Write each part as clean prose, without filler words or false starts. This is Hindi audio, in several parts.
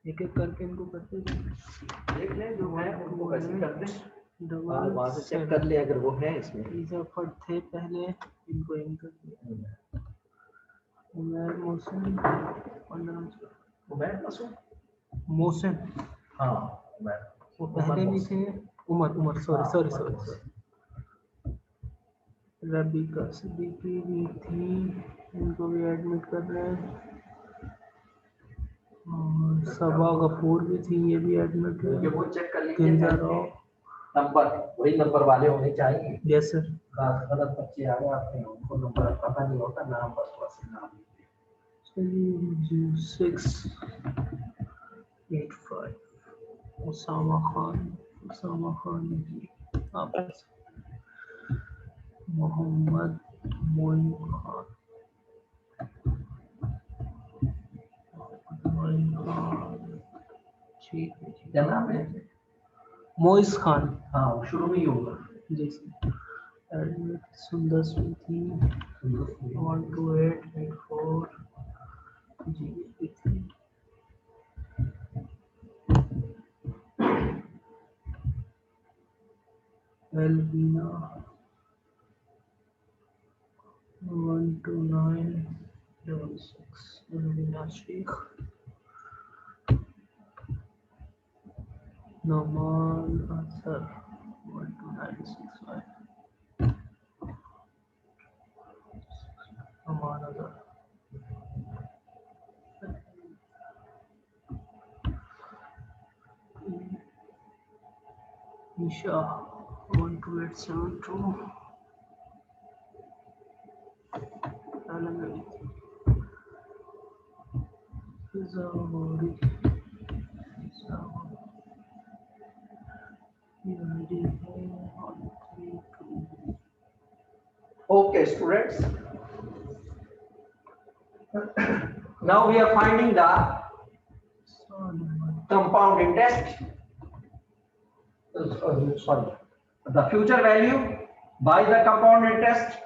एक एक करके इनको करते देख लें जो है उनको वैसे कर दें, डबल वहां से चेक कर ले अगर वो है इसमें। पिज्जा फट थे पहले, इनको इन कर दिया। उमर मोहसिन 15 उमर मसूद, मोहसिन, हाँ उमर, वो पहले भी थे। उमर सॉरी रबीका सिद्दीकी भी थी, इनको भी एडमिट कर रहे हैं। और सबा गफूर भी थी, ये भी एडमिट है। ये वो चेक कर लीजिए किंजा रॉ नंबर, वही नंबर वाले होने चाहिए। Yes sir. गलत बच्चे आ गए आपके, उनको नंबर पता नहीं होता, नाम बस वैसे नाम। 685 उसामा खान जी आप। मोहम्मद मोइन खान, ठीक है जी। क्या नाम है? मोइस खान। हाँ शुरू में ही होगा। जी एडमिट सुंदर स्मृति 12884 जी। एल्बीना 12966 एल्बीना शेख। नोमान असर 12965 नोमान असर। Isha 12872 Zawadi Okay students, now we are finding the compound interest, sorry, the future value by the compound interest.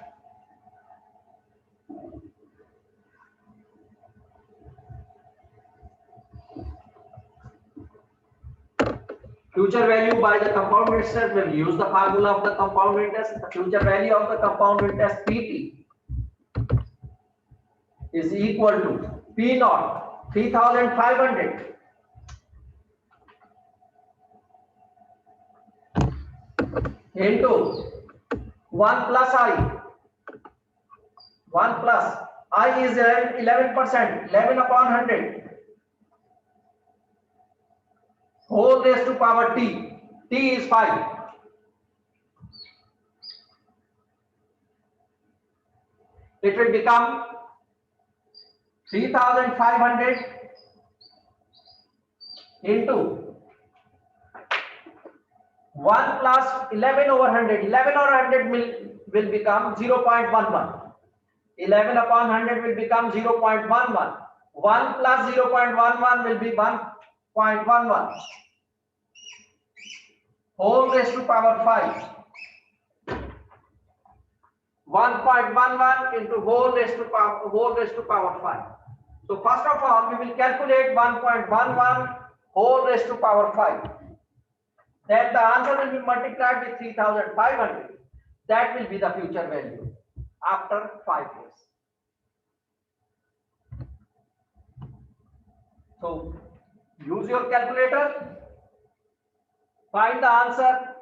Future value by the compound interest, will use the formula of the compound interest. The future value of the compound interest PT is equal to P naught 3500 into 1 plus I. 1 plus I is 11%, 11 upon 100 whole raised to power t. T is 5. It will become 3500 into 1 plus 11 over 100. 11 over 100 will become 0.11. 11 upon 100 will become 0.11. 1 plus 0.11 will be 1.11 whole raised to power 5. 1.11 into whole raised to power 5. So first of all we will calculate 1.11 whole raised to power 5. Then the answer will be multiplied with 3500. That will be the future value after 5 years. So use your calculator, find the answer.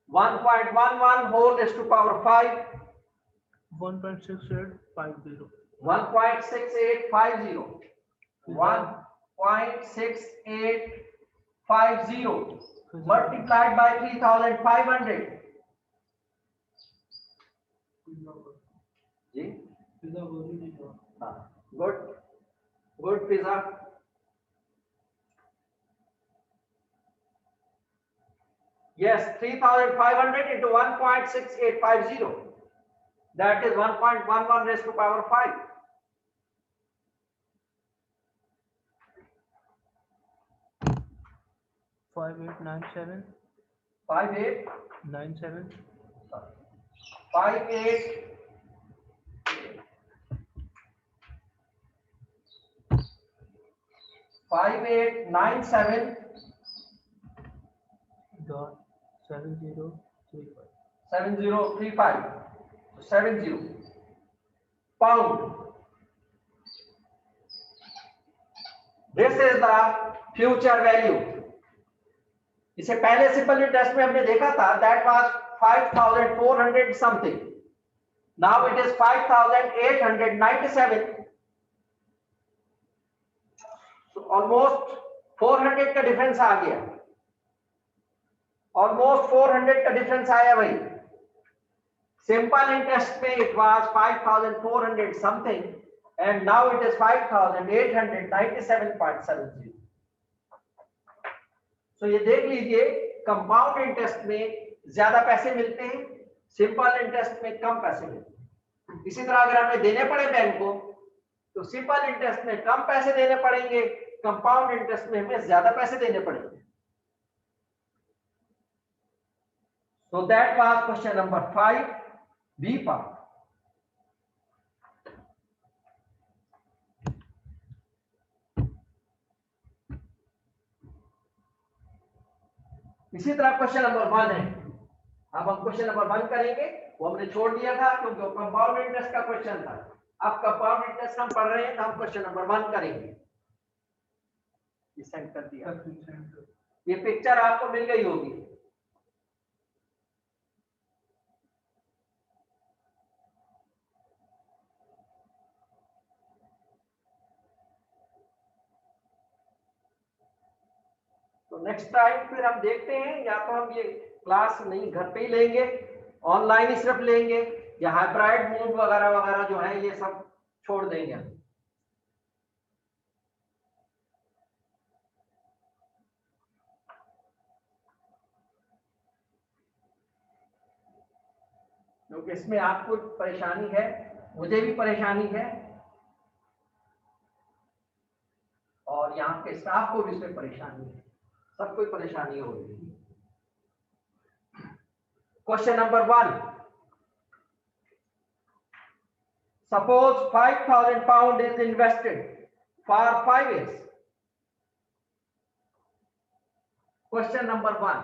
1.11 whole raised to power 5. 1.6850. 1.6850. 1.6850 multiplied by 3500. Ji good pizza. Yes, 3500 into 1.6850, that is 1.11 raised to power 5. 5897. 5897. 5897 dot 7035. 7035. 70 pound. This is the future value. इसे पहले सिंपल इंटरेस्ट में हमने देखा था, that was 5400 something. Now it is 5897. So almost 400 का डिफरेंस आ गया. Almost 400 का डिफरेंस आया भाई. Simple interest में it was 5400 something and now it is 5897.70. So ये देख लीजिए, कंपाउंड इंटरेस्ट में ज्यादा पैसे मिलते हैं, सिंपल इंटरेस्ट में कम पैसे मिलते हैं. इसी तरह अगर हमें देने पड़े बैंक को तो सिंपल इंटरेस्ट में कम पैसे देने पड़ेंगे, कंपाउंड इंटरेस्ट में हमें ज्यादा पैसे देने पड़ेंगे. So that was question number 5, B part. इसी तरह क्वेश्चन नंबर 1 है. अब हम क्वेश्चन नंबर 1 करेंगे, वो हमने छोड़ दिया था क्योंकि वो कंपाउंड इंटरेस्ट का क्वेश्चन था. अब कंपाउंड इंटरेस्ट हम पढ़ रहे हैं तो हम क्वेश्चन नंबर 1 करेंगे. ये सेंड कर दिया. ये पिक्चर आपको मिल गई होगी. तो नेक्स्ट टाइम फिर हम देखते हैं, या तो हम ये क्लास नहीं घर पे ही लेंगे, ऑनलाइन ही सिर्फ लेंगे, या हाइब्रिड मोड वगैरह वगैरह जो है ये सब छोड़ देंगे. क्योंकि इसमें आपको परेशानी है, मुझे भी परेशानी है, और यहाँ के स्टाफ को भी इसमें परेशानी है, सबको परेशानी हो रही है. Question number 1. Suppose 5000 pound is invested for 5 years. Question number 1.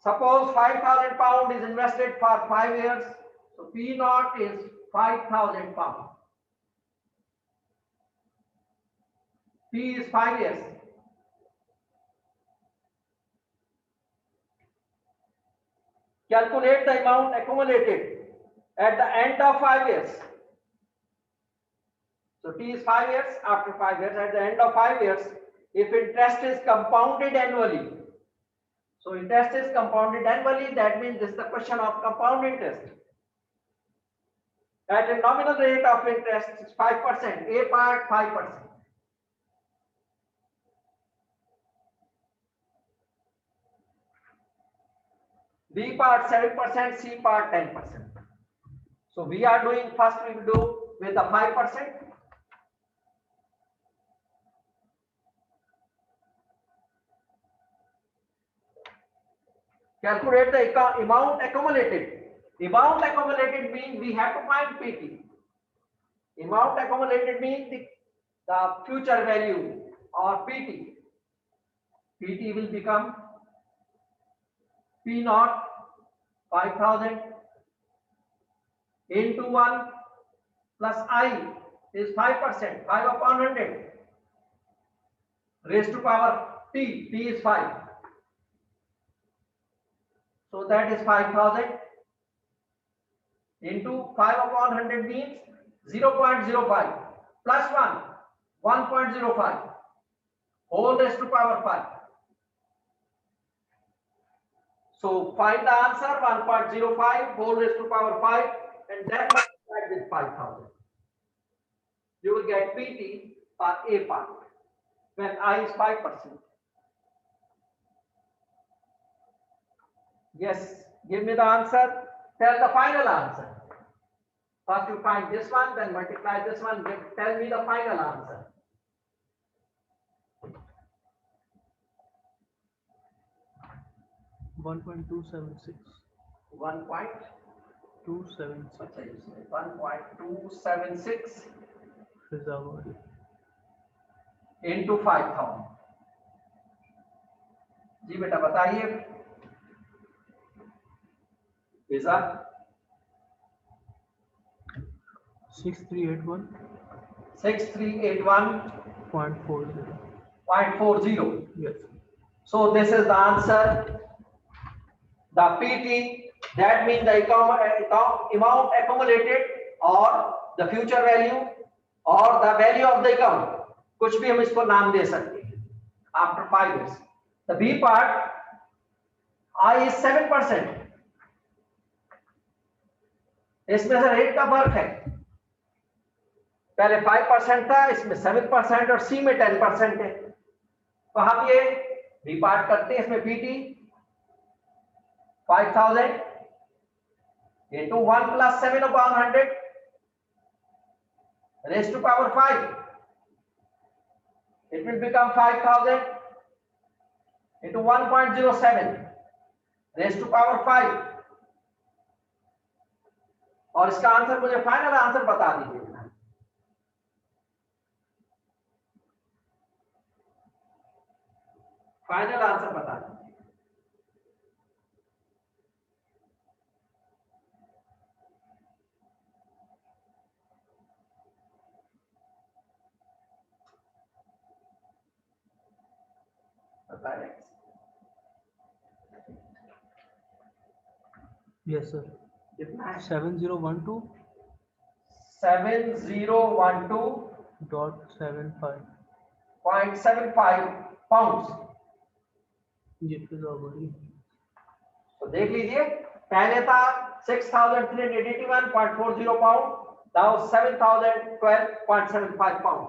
Suppose 5000 pound is invested for 5 years. So P naught is 5000 pound. P is 5 years. Calculate the amount accumulated at the end of 5 years. So T is 5 years. After 5 years, at the end of 5 years, if interest is compounded annually, so interest is compounded annually, that means this is the question of compound interest. At a nominal rate of interest is 5%, A part 5%. B part 7%, C part 10%. So we are doing, first we will do with the 5%. Calculate the amount accumulated. Amount accumulated means we have to find PT. Amount accumulated means the future value or PT. PT will become P naught 5000 into 1 plus I is 5%, 5 upon 100 raised to power T. T is 5. So that is 5000 into 5 upon 100 means 0.05 plus 1, 1.05 whole raised to power 5. So find the answer 1.05 whole raised to power 5 and then multiply with 5000. You will get PT or A part when I is 5%. Yes, give me the answer. Tell the final answer. First you find this one, then multiply this one. Tell me the final answer. $1.276. 1.276 Fiza body into 5000। जी बेटा बताइए pizza 6381.40. 6381.40. Yes. So this is the answer. The PT, that means the amount accumulated or the future value or the value of the account. कुछ भी हम इसको नाम दे सकते हैं after 5 years. The B part, I is 7%. इसमें से रेट का फर्क है, पहले 5% था, इसमें 7% और सी में 10% है। तो हम ये बी पार्ट करते हैं, इसमें PT 5000 into 1 plus 7 upon 100 raised to power 5. It will become 5000 into 1.07 raised to power 5. और इसका आंसर मुझे फाइनल आंसर बता दीजिए। फाइनल आंसर बता दीजिए। Yes sir. कितना है? 7012 7012.75 पाउंड्स। ये फिजा बॉडी तो देख लीजिए, पहले था 6381.40 पाउंड, नाउ 7012.75 पाउंड।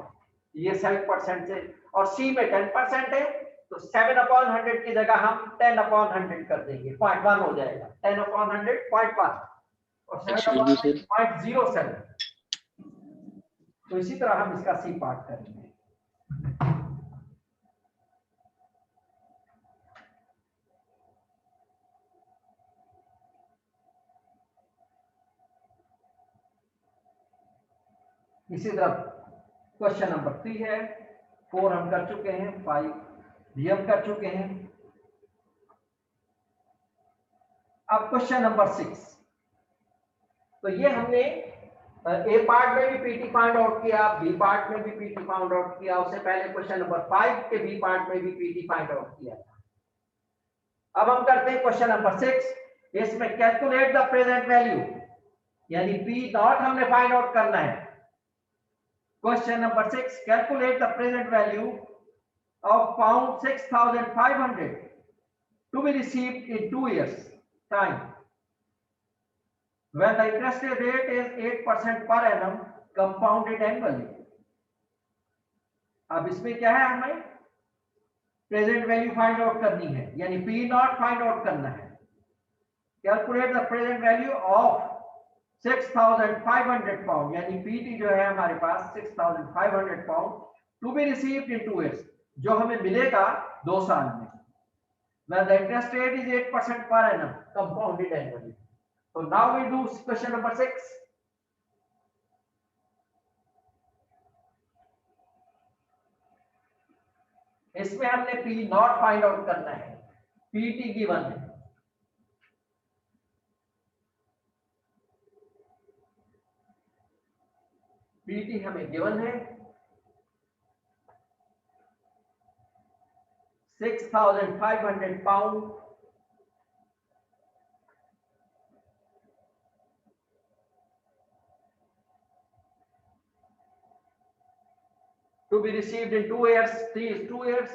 ये 7% से, और सी में 10% है, तो 7/100 की जगह हम 10/100 कर देंगे, 0.1 हो जाएगा, 10/100 0.1 और 7/100 तो इसी तरह हम इसका सी पार्ट करेंगे। इसी तरह क्वेश्चन नंबर 3 है, 4 हम कर चुके हैं, 5 भी हम कर चुके हैं। अब क्वेश्चन नंबर 6, तो ये हमने ए पार्ट में भी पीटी फाइंड आउट किया, बी पार्ट में भी पीटी फाइंड आउट किया, उससे पहले क्वेश्चन नंबर 5 के बी पार्ट में भी पीटी फाइंड आउट किया था। अब हम करते हैं क्वेश्चन नंबर 6, इसमें कैलकुलेट द प्रेजेंट वैल्यू, यानी पी नॉट हमने फाइंड आउट करना है। Question number 6, calculate the present value of pound 6500 to be received in 2 years time when the interest rate is 8% per annum compounded annually. अब इसमें क्या है, हमें प्रेजेंट वैल्यू फाइंड आउट करनी है, यानी पी नॉट फाइंड आउट करना है। Calculate the present value of 6500 pound, यानी पीटी जो है हमारे पास 6500 pound to be received in 2 years, जो हमें मिलेगा 2 साल में। When the interest rate is 8% per annum compounded annually. So now we do question number 6. इसमें हमने पी नॉट फाइंड आउट करना है, पीटी गिवन है। पीटी हमें गिवन है 6500 pound to be received in 2 years. 3 is 2 years.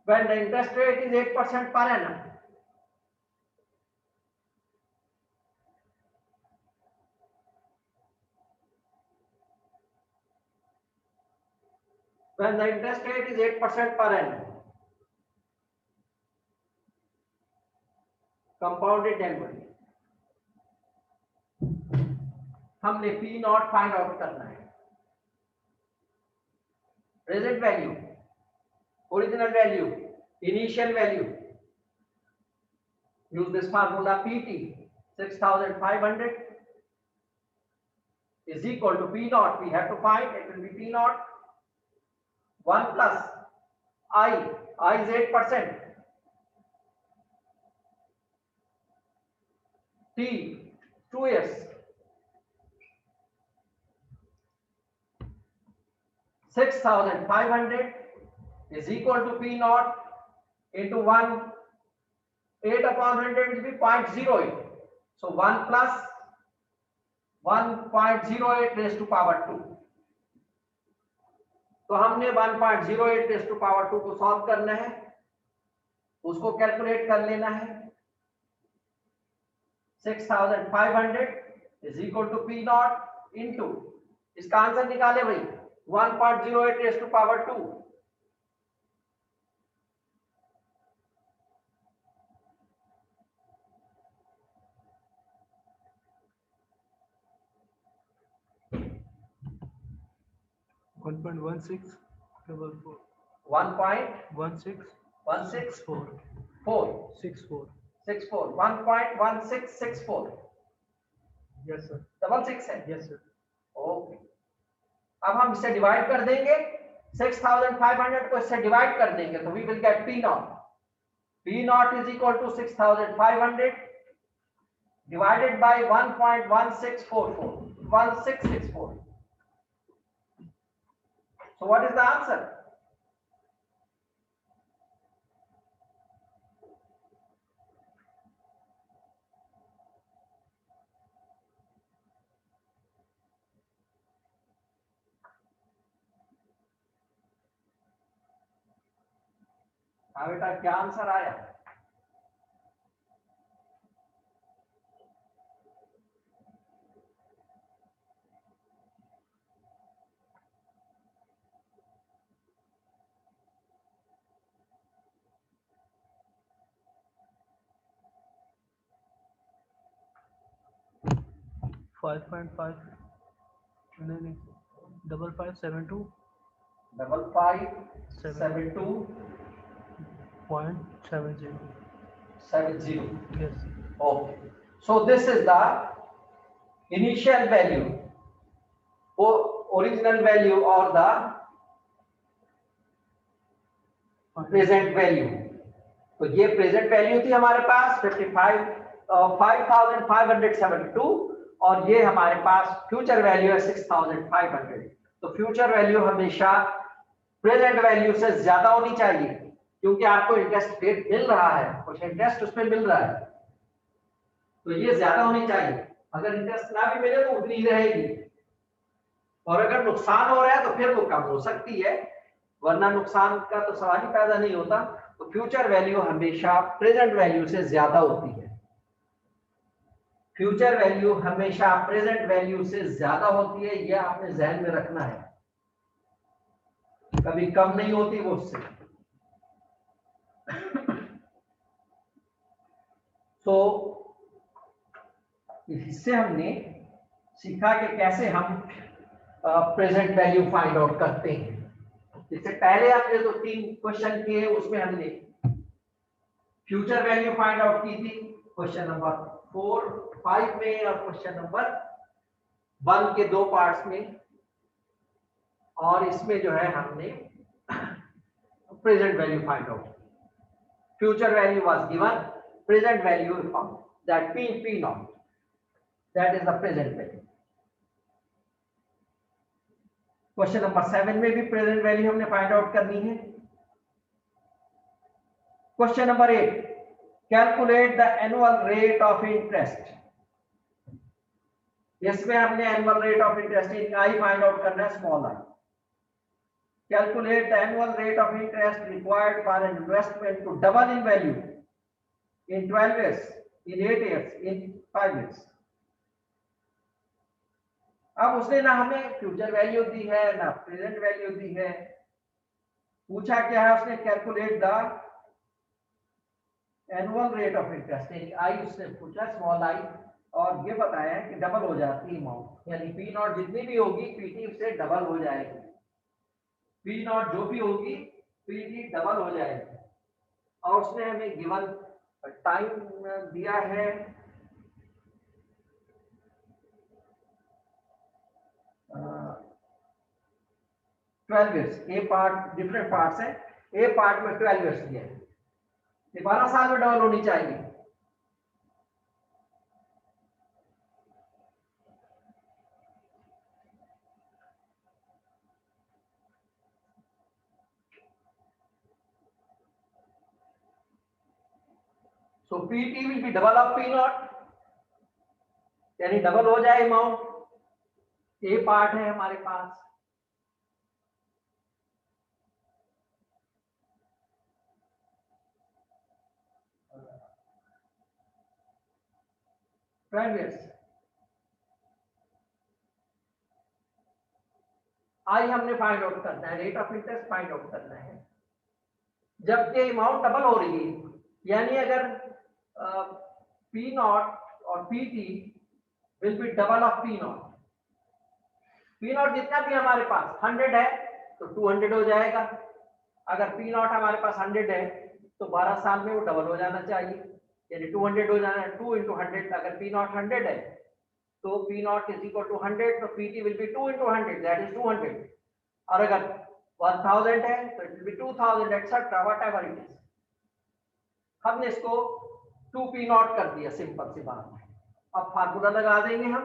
When the interest rate is 8% per annum. When the interest rate is 8% per annum. Compounded annually. हमने पी नॉट फाइंड आउट करना है। Present value original value, initial value. Use this formula PT 6500 is equal to P naught. We have to find it will be P naught 1 plus I is 8%. T 2 years. 6500 is equal to P naught into 1. 8 upon 100 will be 0.08. So 1 plus 1.08 raised to power 2. तो हमने 1.08 raised to power 2 को सॉल्व करना है, उसको कैलकुलेट कर लेना है. 6500 is equal to P naught into, इसका आंसर निकाले भाई, 1.08 raised to power 2. One point 16 double 4. 1.1664. 1.1664. Yes sir. Double 6 है. Yes sir. ओके. अब हम इसे डिवाइड कर देंगे. 6500 को इससे डिवाइड कर देंगे तो we will get P naught. P naught is equal to 6500 divided by 1.1664. So what is the answer? हाँ बेटा, क्या आंसर आया? Five point five. नहीं. 5572. 5572.70. 70. Yes. Okay. So this is the initial value, or original value, or the present value. तो ये प्रेजेंट वैल्यू थी हमारे पास 5572 और ये हमारे पास फ्यूचर वैल्यू है 6500. तो फ्यूचर वैल्यू हमेशा प्रेजेंट वैल्यू से ज्यादा होनी चाहिए क्योंकि आपको इंटरेस्ट रेट मिल रहा है, कुछ इंटरेस्ट उसमें मिल रहा है, तो ये ज्यादा होनी चाहिए. अगर इंटरेस्ट ना भी मिले तो उतनी ही रहेगी, और अगर नुकसान हो रहा है तो फिर वो कम हो सकती है, वरना नुकसान का तो सवाल ही पैदा नहीं होता. तो फ्यूचर वैल्यू हमेशा प्रेजेंट वैल्यू से ज्यादा होती है. फ्यूचर वैल्यू हमेशा प्रेजेंट वैल्यू से ज्यादा होती है, यह आपने ध्यान में रखना है. कभी कम नहीं होती वो उससे. तो इससे हमने सीखा कि कैसे हम प्रेजेंट वैल्यू फाइंड आउट करते हैं. इससे पहले आपने जो 3 क्वेश्चन किए उसमें हमने फ्यूचर वैल्यू फाइंड आउट की थी, क्वेश्चन नंबर 4, 5 में और क्वेश्चन नंबर 1 के 2 पार्ट्स में, और इसमें जो है हमने present value find out. Future value was given, present value found, that P naught, that is the present value. Question number 7 में भी प्रेजेंट वैल्यू हमने फाइंड आउट करनी है. Question number 8, calculate the annual rate of interest. इसमें हमने annual rate of interest in i find out करना है, small i. Calculate the annual rate of interest required for an investment to double in value in 12 years, in 8 years, in 5 years. अब उसने ना हमें फ्यूचर वैल्यू दी है ना प्रेजेंट वैल्यू दी है, पूछा क्या है उसने, calculate the annual rate of interest. I उसने पूछा, स्मॉल आई, और ये बताया कि डबल हो जाती है अमाउंट, यानी P naught जितनी भी होगी PT से डबल हो जाएगी. P naught जो भी होगी पीटी डबल हो जाएगा और उसने हमें गिवन टाइम दिया है 12 ईयर्स। ए पार्ट डिफरेंट पार्ट्स हैं, ए पार्ट में 12 ईयर्स दिया है, ये 12 साल में डबल होनी चाहिए। So PT will be double of P naught, यानी डबल हो जाए अमाउंट। ए पार्ट है हमारे पास, आई हमने फाइंड आउट करना है, rate of interest find out करना है जबकि अमाउंट डबल हो रही है। यानी अगर पी नॉट और P T will B double of P not. P not जितना भी हमारे पास 100 है तो 200 हो जाएगा। अगर पी नॉट हमारे पास 100 है तो 12 साल में वो डबल हो जाना चाहिए, यानी 200 हो जाना है। 2 into 100, अगर पी नॉट 100 है तो P naught is equal to 100, तो P T will be 2 into 100, that is 200। और अगर 1000 है तो it will be 2000 etcetera whatever it is. हमने इसको 2p नॉट कर दिया, सिंपल सी बात है। अब फार्मूला लगा देंगे हम,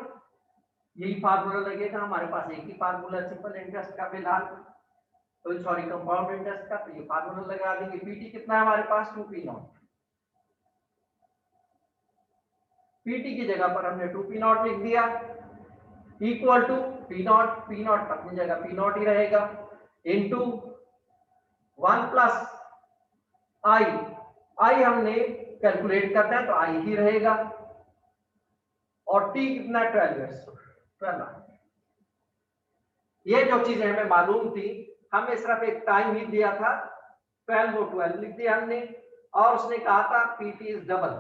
यही फार्मूला लगेगा हमारे पास, एक ही फार्मूला सिंपल इंटरेस्ट का फिलहाल, तो सॉरी कंपाउंड इंटरेस्ट का। तो ये फार्मूला लगा देंगे, पीटी कितना है हमारे पास 2p नॉट। पीटी की जगह पर हमने 2p नॉट लिख दिया इक्वल टू p नॉट, p नॉट अपनी जगह p नॉट ही रहेगा, इनटू 1 प्लस आई हमने कैलकुलेट करना है तो आई ही रहेगा। और टी कितना 12 ये जो चीजें हमें मालूम थी, हमें सिर्फ एक टाइम ही दिया था 12 और 12 लिख दिया हमने, और उसने कहा था पीटी इज डबल,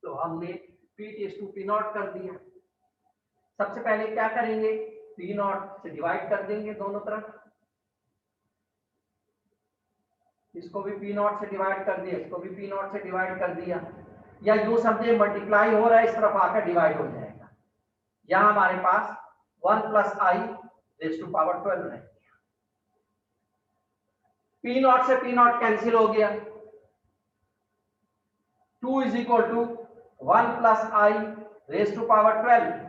तो हमने PT is two P naught कर दिया। सबसे पहले क्या करेंगे, पी नॉट से डिवाइड कर देंगे दोनों तरफ, इसको भी पी नॉट से डिवाइड कर दिया, इसको भी पी नॉट से डिवाइड कर दिया, या यूं समझे मल्टीप्लाई हो रहा है इस तरफ आकर डिवाइड हो जाएगा। यहां हमारे पास 1 plus i raise to power 12 है। पी नॉट से पी नॉट कैंसिल हो गया, 2 is equal to 1 plus i raise to power 12।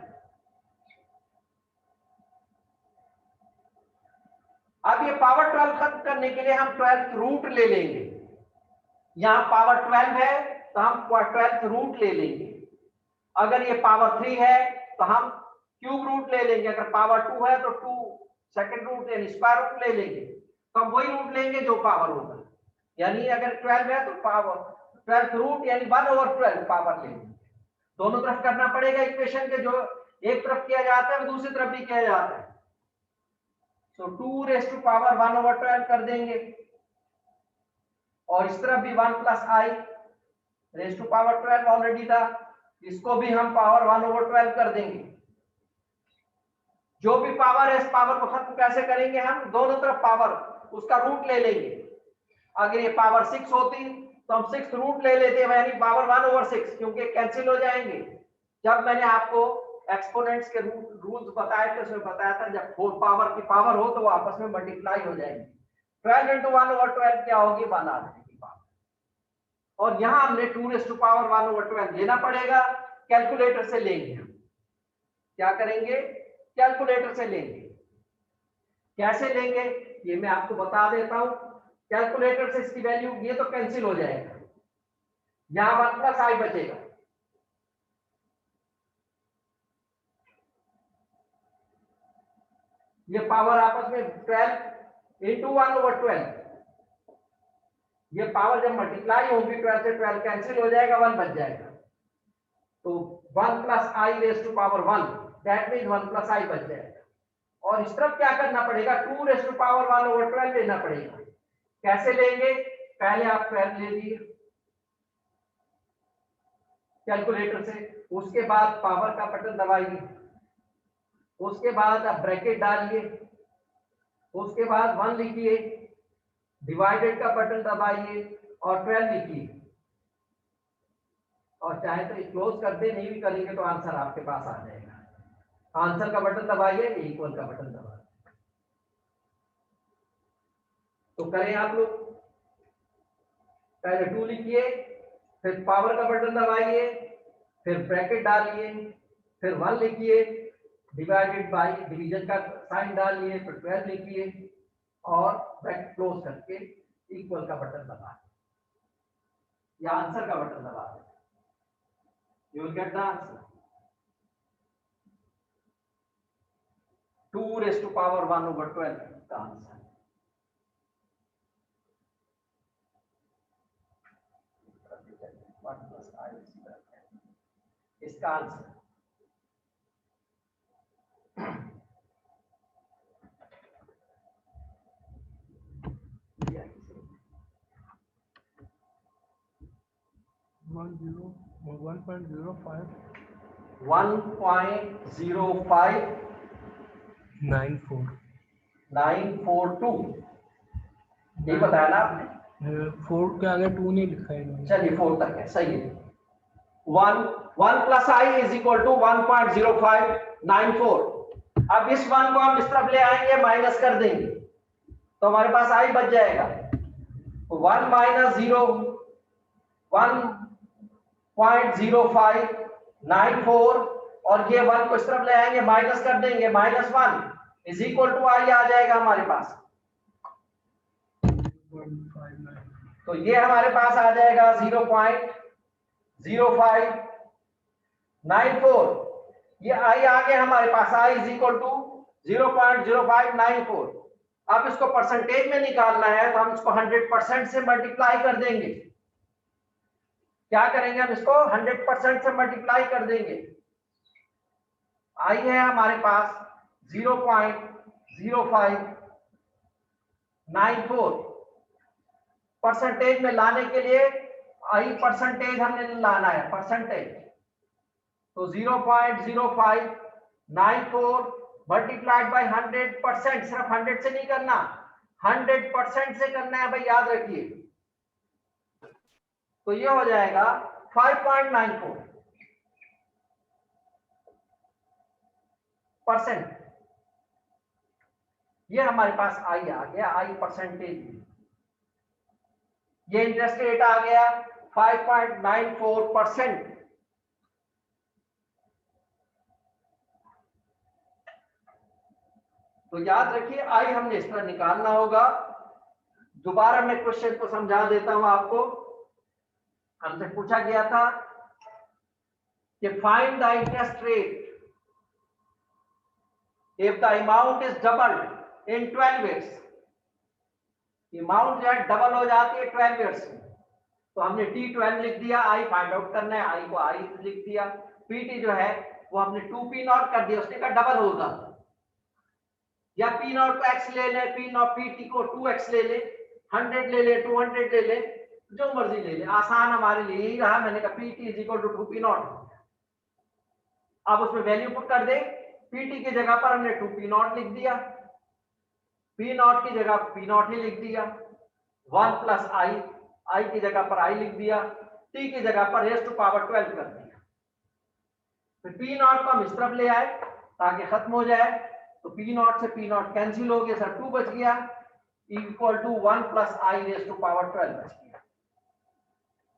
अब ये पावर 12 खत्म करने के लिए हम 12th रूट ले लेंगे। यहां पावर 12 है तो हम 12th रूट ले लेंगे। अगर ये पावर 3 है तो हम क्यूब रूट ले लेंगे। अगर पावर 2 है तो 2 सेकंड रूट यानी स्क्वायर रूट ले लेंगे। तो हम वही रूट लेंगे जो पावर होगा, यानी अगर 12 है तो पावर 12th रूट यानी 1/12 पावर लेंगे। दोनों तरफ करना पड़ेगा इक्वेशन के, जो एक तरफ किया जाता है वो दूसरी तरफ भी किया जाता है। तो 2 रेज़ टू पावर 1/12 कर देंगे, और इस तरफ भी 1 plus i raise to power 12 already था, इसको भी हम पावर 1/12 कर देंगे। जो भी पावर है इस पावर को खत्म कैसे करेंगे, हम दोनों तरफ पावर उसका रूट ले लेंगे। अगर ये पावर 6 होती तो हम 6th रूट ले लेते हैं, यानी पावर 1/6, क्योंकि कैंसिल हो जाएंगे। जब मैंने आपको एक्सपोनेंट्स के रूल्स बताए थे, उसमें बताया था जब 4 पावर की पावर हो तो वो आपस में मल्टीप्लाई हो जाएंगे। 12 into 1/12 क्या होगी, 1 आ जाएगी पावर। और यहां हमने 2 रेज़ टू पावर 1/12 लेना पड़ेगा, कैलकुलेटर से लेंगे। हम क्या करेंगे, कैलकुलेटर से लेंगे। कैसे लेंगे ये मैं आपको बता देता हूं। कैलकुलेटर से इसकी वैल्यू, ये तो कैंसिल हो जाएगा, यहां 1 प्लस आई बचेगा, ये पावर आपस में 12 into 1/12, ये पावर जब मल्टीप्लाई होगी 12 से 12 कैंसिल हो जाएगा, 1 बच जाएगा। तो 1 plus i raise to power 1, that means 1 plus i बच जाएगा। और इस तरफ क्या करना पड़ेगा, 2 रेज़ टू पावर 1/12 लेना पड़ेगा। कैसे लेंगे, पहले आप 12 ले लीजिए कैलकुलेटर से, उसके बाद पावर का बटन दबाइए, उसके बाद आप ब्रैकेट डालिए, उसके बाद 1 लिखिए, डिवाइडेड का बटन दबाइए और 12 लिखिए, और चाहे तो क्लोज कर दे, नहीं भी करेंगे तो आंसर आपके पास आ जाएगा। आंसर का बटन दबाइए, इक्वल का बटन दबाइए। तो करें आप लोग, पहले 2 लिखिए, फिर पावर का बटन दबाइए, फिर ब्रैकेट डालिए, फिर 1 लिखिए, डिवाइडेड बाय डिवीजन का साइन डालिए, फिर 12 लिखिए और ब्रैकेट क्लोज करके इक्वल का बटन दबाइए या आंसर का बटन दबा दें, you will get the answer. 2 raised to power 1 over 12 the answer. इसका आंसर वन जीरो 1.05 1.05 94 942 ये बताया ना आपने। 4 के आगे 2 नहीं लिखा है इन्होंने। चलिए 4 तक है, सही है। 1 plus i is equal to 1.0594। अब इस 1 को हम इस तरफ ले आएंगे, माइनस कर देंगे तो हमारे पास आई बच जाएगा। 1 माइनस 0 1.0594 और ये 1 को इस तरफ ले आएंगे, माइनस कर देंगे, -1 इज इक्वल टू आई आ जाएगा हमारे पास। तो ये हमारे पास आ जाएगा 0.0594। ये आई आ गया हमारे पास, आई इज इक्वल टू 0.0594। अब इसको परसेंटेज में निकालना है तो हम इसको 100% से मल्टीप्लाई कर देंगे। क्या करेंगे, हम इसको 100% से मल्टीप्लाई कर देंगे। आई है हमारे पास 0.0594। परसेंटेज में लाने के लिए आई परसेंटेज हमने लाना है, परसेंटेज। तो 0.0594 मल्टीप्लाइड बाय 100%, सिर्फ 100 से नहीं करना, 100% से करना है भाई, याद रखिए। तो ये हो जाएगा 5.94%। ये हमारे पास आई आ गया, आई परसेंटेज। ये इंटरेस्ट रेट आ गया 5.94%। तो याद रखिए, आई हमने इस तरह निकालना होगा। दोबारा मैं क्वेश्चन को समझा देता हूं आपको। हमसे पूछा गया था कि find the interest rate if the amount is doubled in 12 years. Amount जो है डबल हो जाती है 12 ईयर्स में। तो हमने T12 लिख दिया, आई फाइंड आउट करना है, आई को आई लिख दिया। PT जो है वो हमने 2P0 कर दिया, उसने कहा डबल होगा, या P0 को x ले ले, P0 PT को 2x ले ले, 100 ले ले, 200 ले ले, जो मर्जी ले ले, आसान हमारे लिए यही रहा। मैंने कहा PT is equal to 2P0। अब उसमें वैल्यू पुट कर दे। PT की जगह पर हमने 2P0 लिख दिया, P0 की जगह P0 ही लिख दिया, 1 प्लस आई, आई की जगह पर आई लिख दिया, T की जगह पर रेज़ टू पावर 12 कर दिया। फिर P0 को हम इस तरफ ले आए ताकि खत्म हो जाए। तो P0 से P0 कैंसिल हो गया, सर 2 बच गया, equal to 1 plus i raise to power 12 बच गया।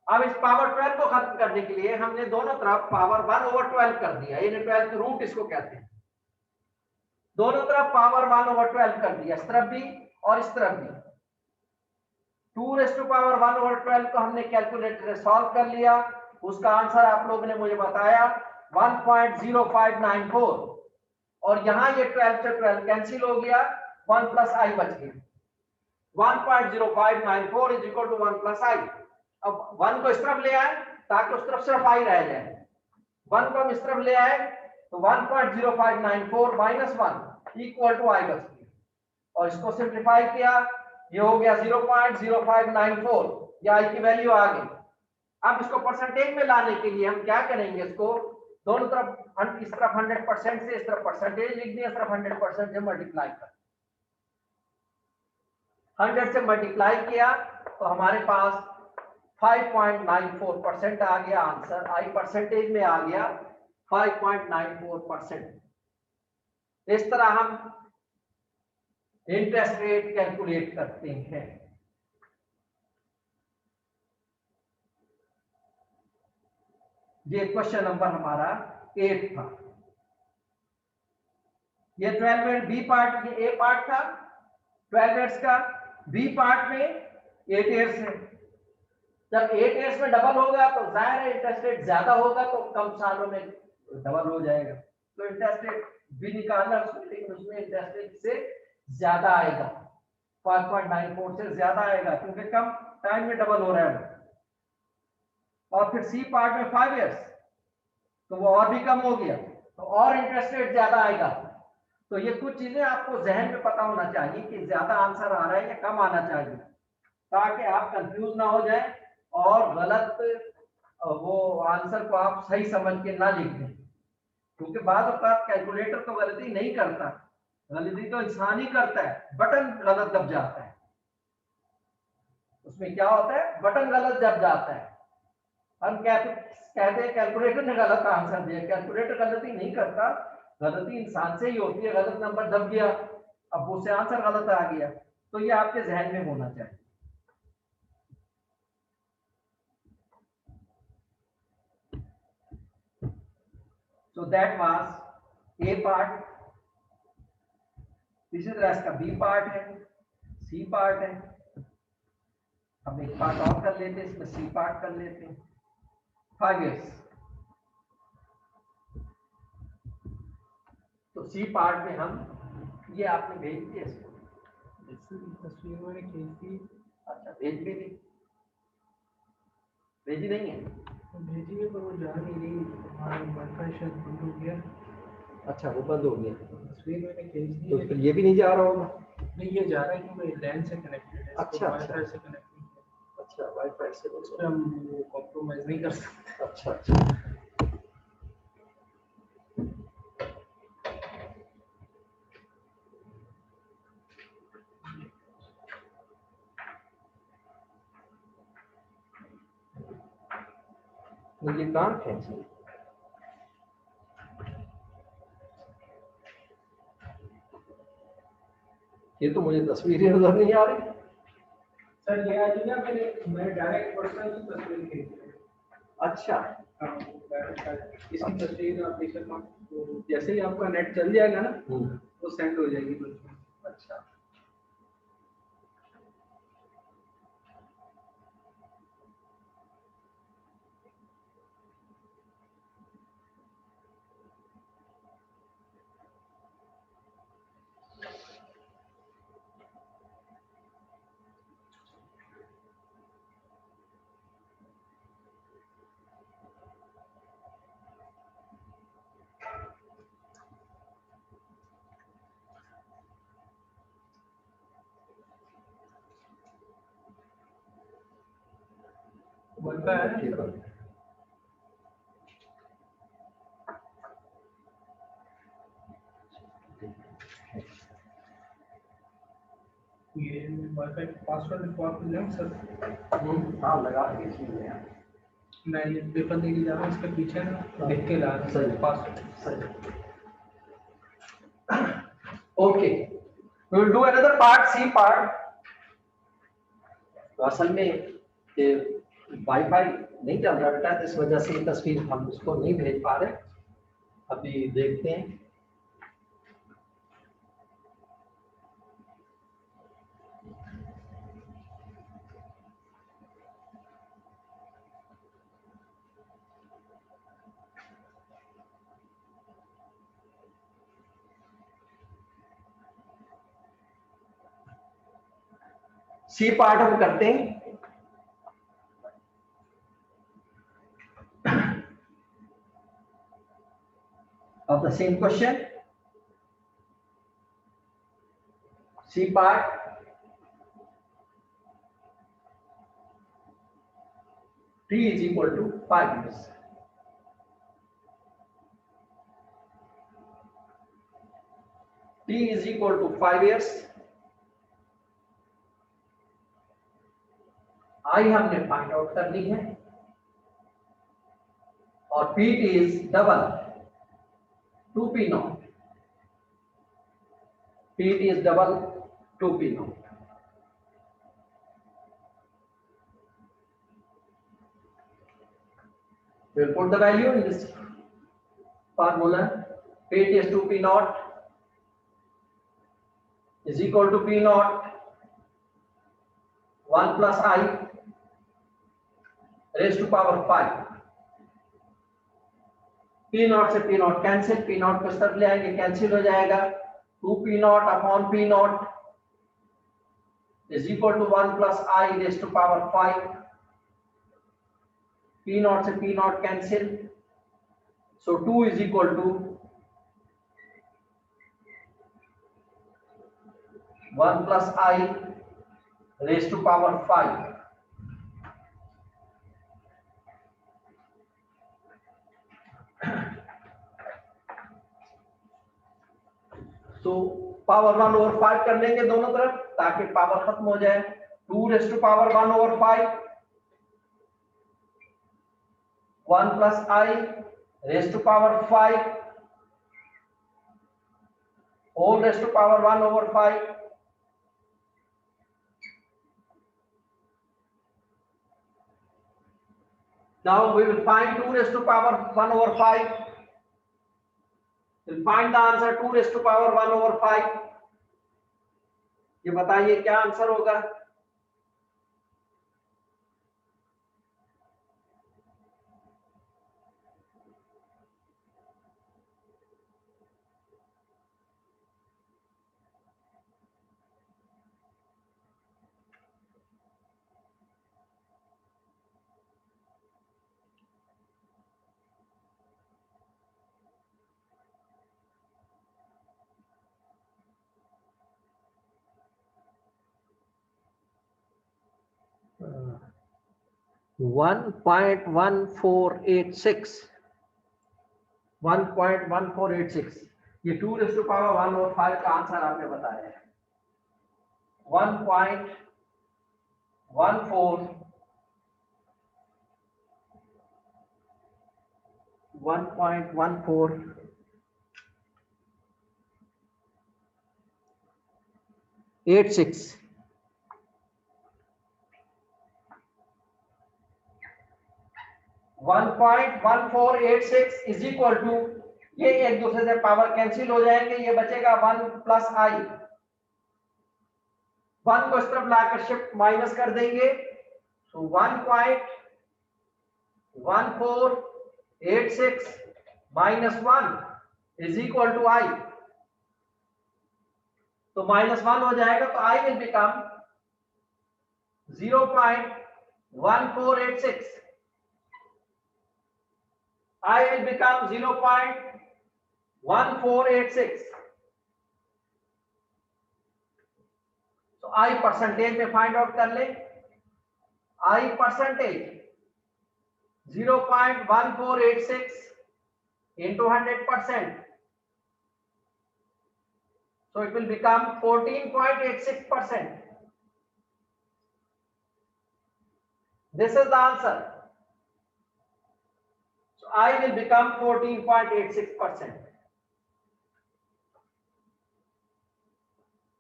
अब इस पावर 12 को खत्म करने के लिए हमने दोनों तरफ पावर 1 ओवर 12 कर दिया, यानी 12 रूट इसको कहते हैं। दोनों तरफ पावर 1 ओवर 12 कर दिया, इस तरफ भी और इस तरफ भी। 2 रेज़ टू पावर 1 ओवर 12 को हमने कैलकुलेटर से सॉल्व कर लिया। उसका आंसर आप लोगों ने मुझे बताया 1.0594, और यहां ये 12 से 12 कैंसिल हो गया, 1 प्लस आई बच गया। 1.0594 इज इक्वल टू 1 प्लस आई। अब 1 को इस तरफ ले आए ताकि उस तरफ सिर्फ आई रह जाए। 1 को हम इस तरफ ले आए तो 1.0594 माइनस 1 इक्वल टू आई बच गया, और इसको सिंप्लीफाई किया, ये हो गया 0.0594, ये आई की वैल्यू आ गई। अब इसको परसेंटेज में लाने के लिए हम क्या करेंगे, इसको दोनों तरफ, इस तरफ 100% से, इस तरफ परसेंटेज लिख दिया, इस तरफ 100% से मल्टीप्लाई कर 100 से मल्टीप्लाई किया तो हमारे पास 5.94% आ गया आंसर। आई परसेंटेज में आ गया 5.94%। इस तरह हम इंटरेस्ट रेट कैलकुलेट करते हैं। ये क्वेश्चन नंबर हमारा 8 था। ये 12 मिनट बी पार्ट, ये ए पार्ट था 12 मिनट्स का। बी पार्ट में 8 ईयर्स है। जब 8 ईयर्स में डबल होगा तो जाहिर है इंटरेस्ट रेट ज्यादा होगा, तो कम सालों में डबल हो जाएगा। तो इंटरेस्ट रेट भी निकालना उसमें, लेकिन उसमें इंटरेस्ट रेट से ज्यादा आएगा, 5.94 से ज्यादा आएगा, क्योंकि कम टाइम में डबल हो रहा है। और फिर सी पार्ट में 5 ईयर्स, तो वो और भी कम हो गया, तो और इंटरेस्ट रेट ज्यादा आएगा। तो ये कुछ चीजें आपको जहन में पता होना चाहिए कि ज्यादा आंसर आ रहा है या कम आना चाहिए, ताकि आप कंफ्यूज ना हो जाए और गलत वो आंसर को आप सही समझ के ना लिख दें। क्योंकि बाद औक़ात कैलकुलेटर तो गलती नहीं करता, गलती तो इंसान ही करता है, बटन गलत दब जाता है। उसमें क्या होता है, बटन गलत दब जाता है। हम कहते हैं कैलकुलेटर ने गलत आंसर दिया। कैलकुलेटर गलती नहीं करता, गलती इंसान से ही होती है। गलत नंबर दब गया, अब उससे आंसर गलत आ गया। तो ये आपके जहन में होना चाहिए। So that was A part। इसी तरह इसका B पार्ट है, C पार्ट है। अब एक पार्ट और कर लेते हैं, इसमें C पार्ट कर लेते हैं। 5 years। तो C पार्ट में हम, ये आपने भेज दिया इसको, तस्वीर मैंने खींच दी। अच्छा भेज भी दी, भेजी नहीं है? भेजी है पर वो जा नहीं रही, हमारा वाईफाई शायद बंद हो गया। अच्छा वो बंद हो गया। तस्वीर मैंने खींच दी तो फिर ये भी नहीं जा रहा होगा? नहीं, ये जा रहा है क्योंकि लैन से कनेक्टेड है। अच्छा, वाईफाई से कनेक्ट नहीं है। अच्छा वाईफाई से उस पर हम कॉम्प्रोमाइज नहीं कर सकते। अच्छा अच्छा। मुझे कहाँ खींची? ये तो मुझे तस्वीरें नजर नहीं आ रही। सर ये आज ना मैंने डायरेक्ट पर्सनल की तस्वीर खींची है। अच्छा इसकी तस्वीर आप देख सकते हो, जैसे ही आपका नेट चल जाएगा ना वो सेंड हो जाएगी। अच्छा बनता है। ये वाईफाई पासवर्ड रिकॉर्ड कर लें सर। हाँ लगा के इसमें मैं ये पेपर लेके जा रहा हूँ, इसके पीछे ना लिख के ला रहा हूँ पासवर्ड। सही। Okay, we will do another part, C part। तो असल में ये वाईफाई नहीं चल रहा बेटा, इस वजह से तस्वीर हम उसको नहीं भेज पा रहे। अभी देखते हैं। सी पार्ट हम करते हैं। of the same question, C part। T is equal to 5 years। T is equal to 5 years। आई हमने फाइंड आउट कर ली है और P is double 2p0, P is double 2p0। we'll put the value in this formula. P is 2p0 is equal to p0 1 plus I raised to power 5। p0 से p0 कैंसिल, p0 को सब ले आएंगे, कैंसिल हो जाएगा। 2p0 upon p0 is equal to 1 plus I raised to power 5। p0 से p0 cancel, so 2 is equal to 1 plus I raised to power 5। तो पावर 1 ओवर 5 कर लेंगे दोनों तरफ ताकि पावर खत्म हो जाए। 2 raise to power 1 over 5, 1 plus i raise to power 5 whole raise to power 1 over 5। Now we will find 2 raised to power 1 over 5. We'll find the answer 2 raised to power 1 over 5। ये बताइए क्या आंसर होगा? uh, 1.1486 1.1486 ये 2 रेज़ टू पावर 1 और 5 का आंसर आपने बताया है। 1.1486 1.1486 इज इक्वल टू, ये एक दूसरे से पावर कैंसिल हो जाएंगे, ये बचेगा 1 प्लस आई। 1 को इस तरफ लाकर शिफ्ट माइनस कर देंगे, तो 1.1486 माइनस 1 इज इक्वल टू आई। तो -1 हो जाएगा, तो I will become 0.1486। I will become 0.1486। तो I परसेंटेज में फाइंड आउट कर ले। I percentage 0.1486 into 100%, so it will become 14.86%। This is the answer। I will become 14.86%।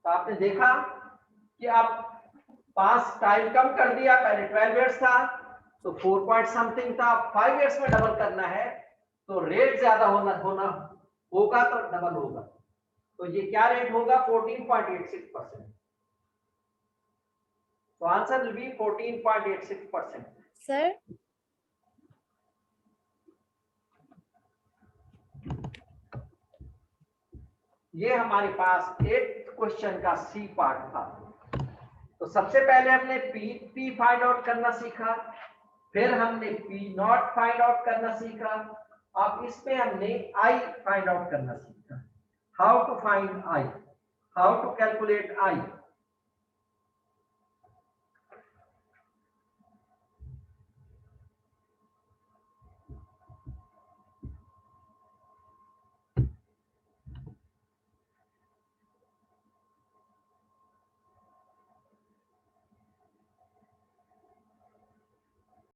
तो आपने देखा कि आप पास टाइम कम कर दिया, पहले 12 इयर्स था तो 4 पॉइंट समथिंग था, 5 इयर्स में डबल करना है तो रेट ज्यादा होगा तो डबल होगा। तो ये क्या रेट होगा? 14.86%। तो आंसर विल बी 14.86%। सर ये हमारे पास 8th क्वेश्चन का सी पार्ट था। तो सबसे पहले हमने पी फाइंड आउट करना सीखा, फिर हमने पी नॉट फाइंड आउट करना सीखा, अब इसमें हमने आई फाइंड आउट करना सीखा। How to find i, how to calculate I.